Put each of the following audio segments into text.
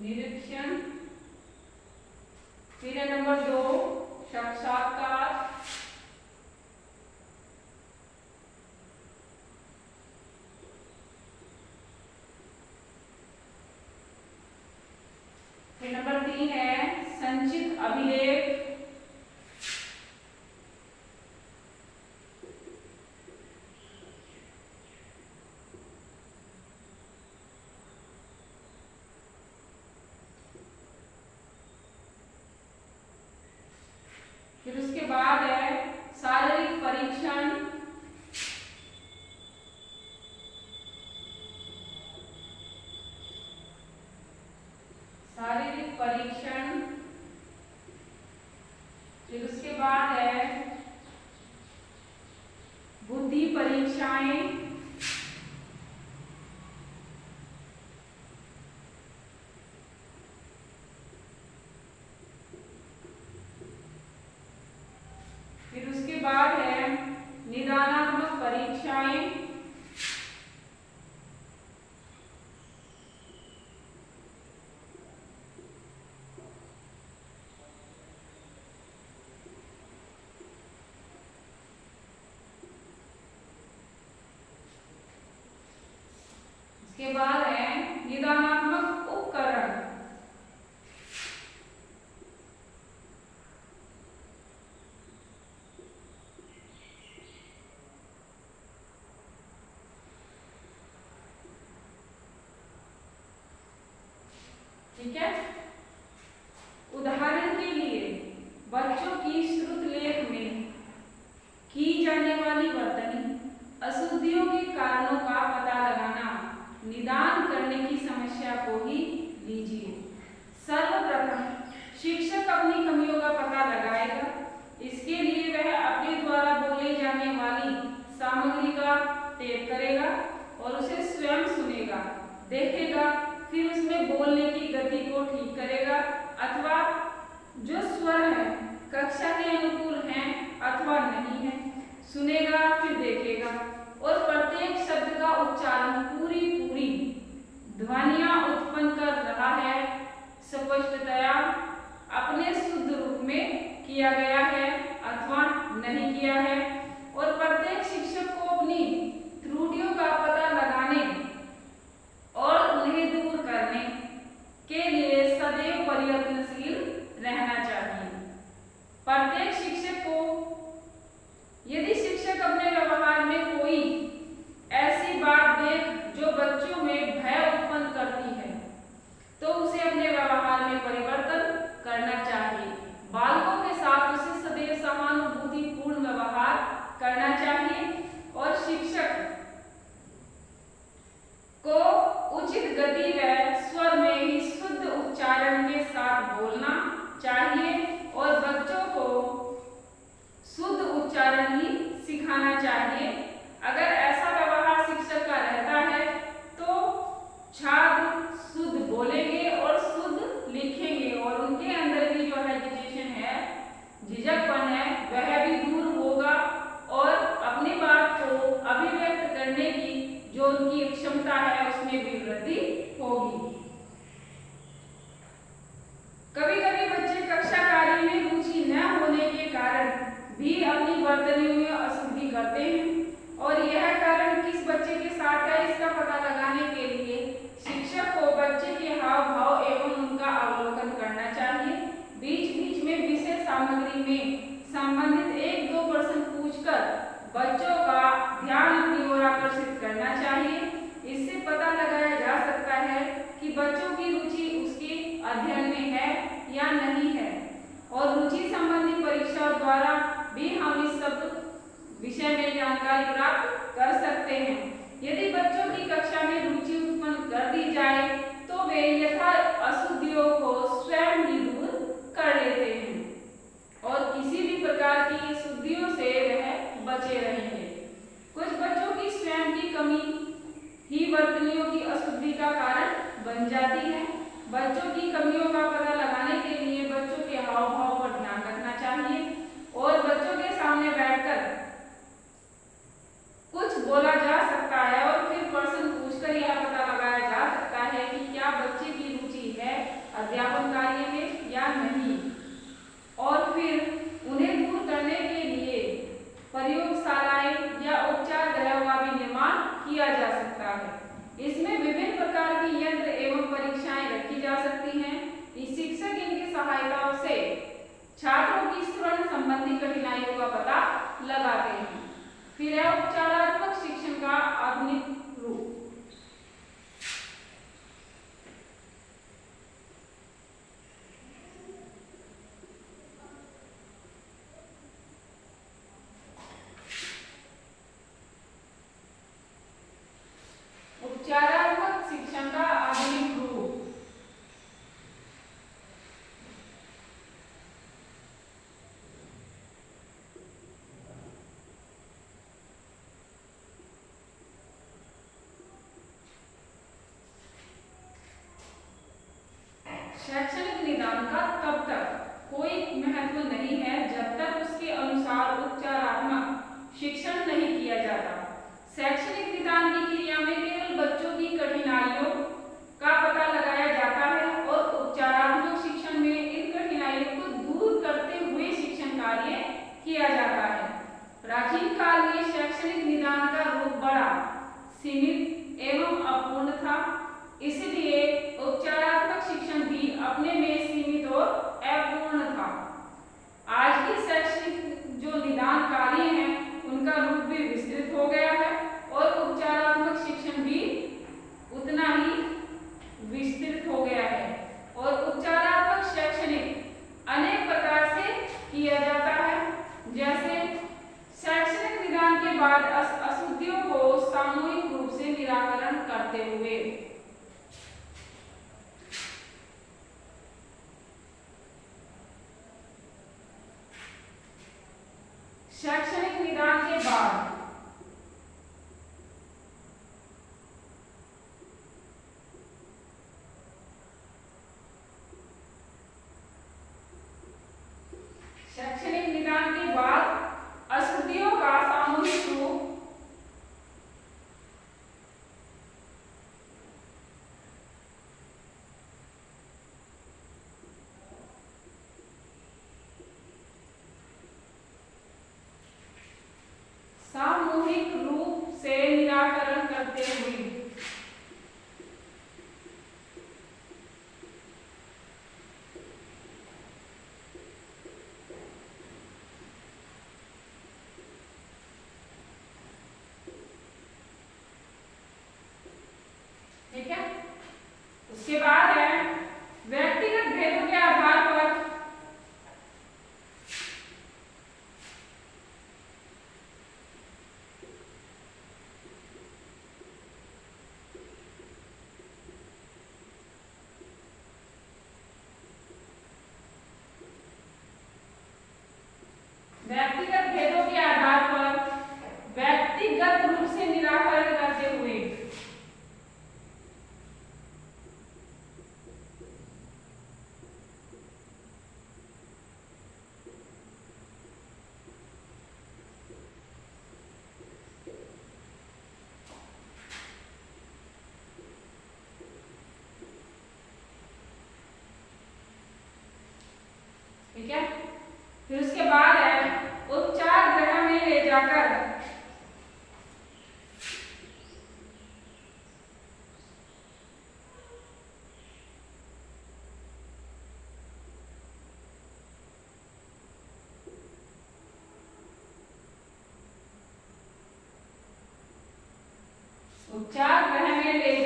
निरीक्षण। फिर है नंबर 2 साक्षात्कार। फिर नंबर 3 है संचित अभिलेख। फिर उसके बाद है शारीरिक परीक्षण। शारीरिक परीक्षण। फिर उसके बाद है बुद्धि परीक्षाएं। फिर उसके बाद है निदानात्मक परीक्षाएं। इसके बाद है निदानात्मक उपकरण। ठीक है। उदाहरण के लिए बच्चों की श्रुत लेख में की जाने वाली वर्तनी अशुद्धियों के कारणों का पता लगाना, निदान करने की समस्या को ही लीजिए। सर्वप्रथम शिक्षक अपनी कमियों का पता लगाएगा। इसके लिए वह अपने द्वारा बोली जाने वाली सामग्री का टेप करेगा और उसे स्वयं सुनेगा, देखेगा, फिर उसमें बोलने की गति को ठीक करेगा अथवा जो स्वर है कक्षा के अनुकूल हैं अथवा नहीं है, सुनेगा, फिर देखेगा और प्रत्येक शब्द का उच्चारण पूरी ध्वनियां उत्पन्न कर रहा है, स्पष्टतया अपने शुद्ध रूप में किया गया है अथवा नहीं किया है। और प्रत्येक शिक्षक को अपनी त्रुटियों का पता लगाने और उन्हें दूर करने के लिए सदैव प्रयत्नशील रहना चाहिए। प्रत्येक शिक्षक को यदि शिक्षक अपने व्यवहार में कोई ऐसी बात देख जो बच्चों में भय उत्पन्न करती है तो उसे अपने व्यवहार में परिवर्तन करना चाहिए। बालकों के साथ उसे सदैव सहानुभूतिपूर्ण व्यवहार करना चाहिए और शिक्षक को उचित गति व स्वर में ही शुद्ध उच्चारण के साथ बोलना चाहिए और बच्चों को शुद्ध उच्चारण ही सिखाना चाहिए। अगर ऐसा व्यवहार शिक्षक का रहता है तो छात्र शुद्ध बोलेंगे और शुद्ध लिखेंगे और उनके अंदर भी जो हेजिटेशन है, झिझकपन है, वह भी दूर होगा और अपनी बात को अभिव्यक्त करने की जो उनकी क्षमता है उसमें भी वृद्धि होगी। कभी कभी बच्चे कक्षा कार्य में रुचि न होने के कारण भी अपनी वर्तनियों में अशुद्धि करते हैं और यह कारण किस बच्चे के साथ है इसका पता लगाने के लिए शिक्षक को बच्चे के हाव भाव एवं उनका अवलोकन करना चाहिए। बीच बीच में विषय सामग्री में संबंधित 1-2 प्रश्न पूछकर बच्चों का ध्यान अपनी ओर आकर्षित करना चाहिए। इससे पता लगाया जा सकता है कि बच्चों की रुचि उसके अध्ययन में है या नहीं है और रुचि संबंधी परीक्षाओं द्वारा भी हम इस सब विषय में जानकारी प्राप्त कर सकते हैं। यदि बच्चों की कक्षा में रुचि उत्पन्न कर दी जाए तो वे यथा अशुद्धियों को स्वयं ही दूर कर लेते हैं और किसी भी प्रकार की अशुद्धियों से वह बचे रहेंगे। कुछ बच्चों की स्वयं की कमी ही वर्तनियों की अशुद्धि का कारण बन जाती है। बच्चों की कमियों का पता लगाने के लिए बच्चों के हाव भाव पर ध्यान रखना चाहिए और बच्चों के सामने बैठकर कुछ बोला जा सकता है और फिर प्रश्न पूछकर यह पता लगाया जा सकता है कि क्या बच्चे की रुचि है निदान का तब तक कोई महत्व नहीं है जब तक उसके अनुसार उपचारात्मक शिक्षण नहीं किया जाता। शैक्षणिक निदान की क्रिया में केवल बच्चों की कठिनाइयों का पता लगाया जाता है और उपचारात्मक शिक्षण में इन कठिनाइयों को दूर करते हुए शिक्षण कार्य किया जाता है। प्राचीन काल में शैक्षणिक निदान का रूप बड़ा सीमित एवं अपूर्ण था, इसलिए उपचारात्मक शिक्षण भी अपने में सीमित और अपूर्ण था। आज के शैक्षणिक जो निदान कार्य हैं उनका रूप भी विस्तृत हो गया है और उपचारात्मक शिक्षण भी उतना ही विस्तृत हो गया है और उपचारात्मक शैक्षणिक अनेक प्रकार से किया जाता है। जैसे शैक्षणिक निदान के बाद अशुद्धियों को सामूहिक रूप से निराकरण करते हुए शैक्षणिक निदान के बाद शैक्षणिक निदान के बाद अशुद्धियों का सामूहिक रूप से निराकरण करते हुए ठीक है। उसके बाद है व्यक्तिगत भेदों के आधार पर व्यक्तिगत रूप से निराकरण करते हुए ठीक है। फिर उसके बाद है उपचार गृह में ले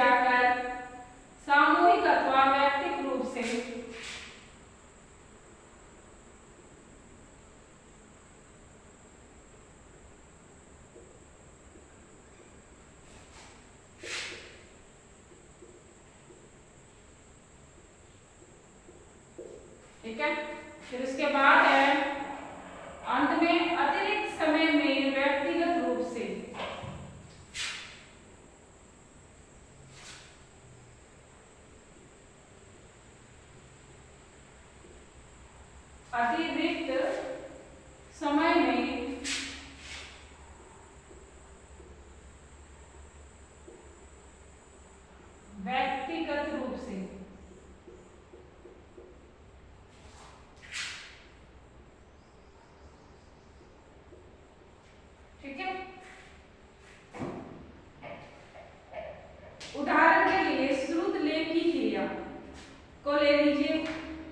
जाकर सामूहिक अथवा व्यक्तिगत रूप से ठीक है। फिर उसके बाद है अंत में अतिरिक्त समय में व्यक्तिगत रूप से व्यक्तिगत रूप से ठीक है। उदाहरण के लिए श्रुत लेख की क्रिया को ले लीजिए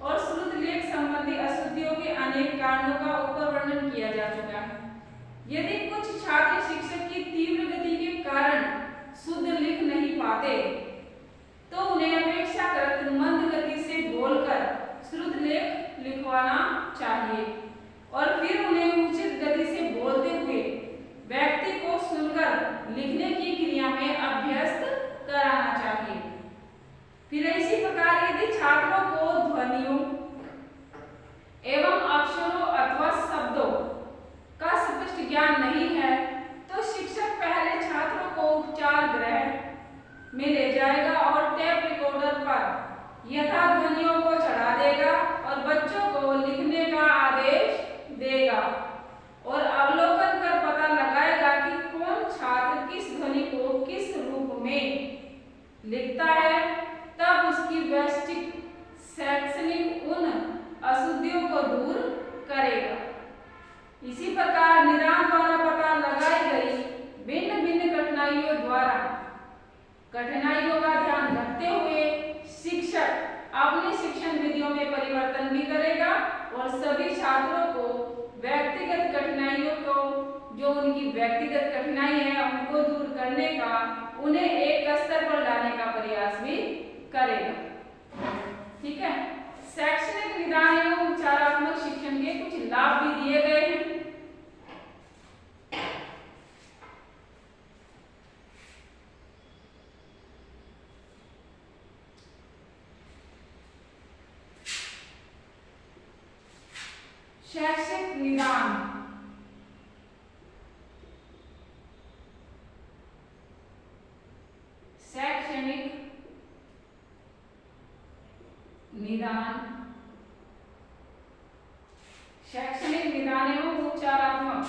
और श्रुत लेख संबंधी अशुद्धियों के अनेक कारणों का ऊपर वर्णन किया जा चुका है। यदि कुछ छात्र शिक्षक की तीव्र गति के कारण शुद्ध लिख नहीं पाते तो उन्हें अपेक्षाकृत मंद गति से बोलकर श्रुत लेख लिखवाना चाहिए और फिर उन्हें उचित गति से बोलते हुए व्यक्ति को सुनकर लिखने की क्रिया में अभ्यस्त कराना चाहिए। फिर इसी प्रकार यदि छात्रों को ध्वनियों एवं अक्षरों अथवा शब्दों का स्पष्ट ज्ञान नहीं है तो शिक्षक पहले छात्रों को उपचार गृह में ले जाएगा और टेप रिकॉर्डर पर यथा ध्वनियों को चढ़ा देगा और सभी छात्रों को व्यक्तिगत कठिनाइयों को, जो उनकी व्यक्तिगत कठिनाई है उनको दूर करने का, उन्हें एक स्तर पर लाने का प्रयास भी करेगा। ठीक है, शैक्षणिक निदान एवं उपचारात्मक शिक्षण के कुछ लाभ भी दिए गए हैं। शैक्षिक निदान, शैक्षणिक निदान, शैक्षणिक निदान एवं उपचारात्मक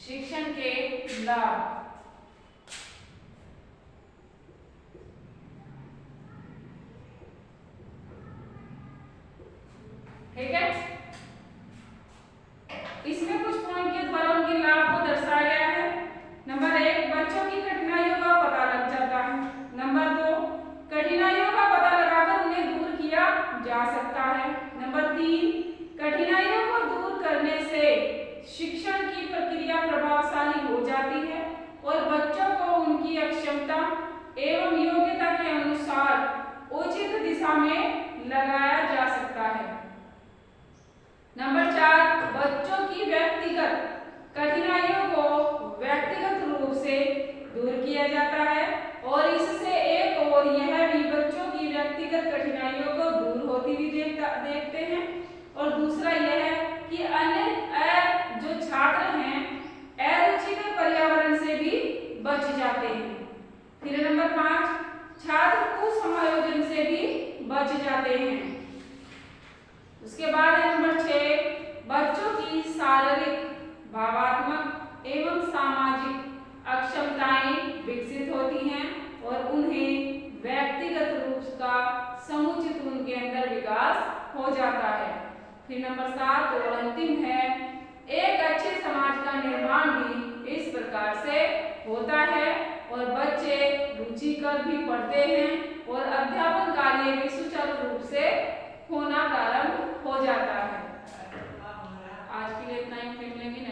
शिक्षण के लाभ। ठीक है, इसमें कुछ पॉइंट के द्वारा उनके लाभ को दर्शाया गया है। नंबर 1, बच्चों की कठिनाइयों का पता लग जाता है। नंबर 2, कठिनाइयों का पता लगाकर उन्हें दूर किया जा सकता है। नंबर 3, कठिनाइयों को दूर करने से शिक्षण की प्रक्रिया प्रभावशाली हो जाती है और बच्चों को उनकी क्षमता एवं योग्यता के अनुसार उचित दिशा में लगाया जा सकता है। नंबर 4, बच्चों की व्यक्तिगत कठिनाइयों को व्यक्तिगत रूप से दूर किया जाता है और इससे एक और यह भी बच्चों की व्यक्तिगत कठिनाइयों को दूर होती हुई देखते हैं। और दूसरा यह है कि अन्य जो छात्र हैं अरुचिकर पर्यावरण से भी बच जाते हैं। फिर नंबर 5, छात्र कुसमायोजन से भी बच जाते हैं। उसके बाद है नंबर 6, बच्चों की शारीरिक, भावात्मक एवं सामाजिक अक्षमताएं विकसित होती हैं और उन्हें व्यक्तिगत रूप का समुचित उनके अंदर विकास हो जाता है। फिर नंबर 7 और अंतिम है, एक अच्छे समाज का निर्माण भी इस प्रकार से होता है और बच्चे रुचिकर भी पढ़ते हैं और अध्यापन कार्य भी सुचारू रूप से होना प्रारंभ हो जाता है। आज के लिए इतना ही, फिर मिलेंगे।